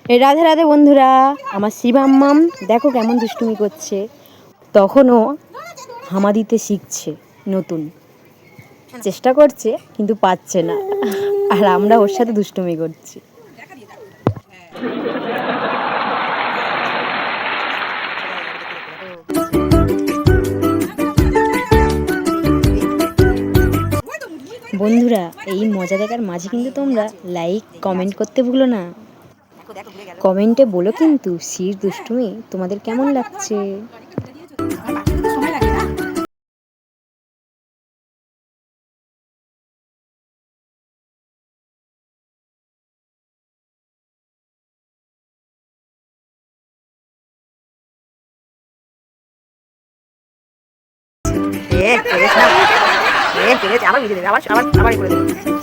রাধে রাধে বন্ধুরা, আমার শিবাম্মাম দেখো কেমন দুষ্টুমি করছে। তখনও হামা দিতে শিখছে, নতুন চেষ্টা করছে কিন্তু পাচ্ছে না, আর আমরা ওর সাথে দুষ্টুমি করছি। বন্ধুরা, এই মজা দেখার মাঝে কিন্তু তোমরা লাইক কমেন্ট করতে ভুলো না। কমেন্টে বলো কিন্তু শির দুষ্টুমি তোমাদের কেমন লাগছে। আবার আবার আবার করে দেবে।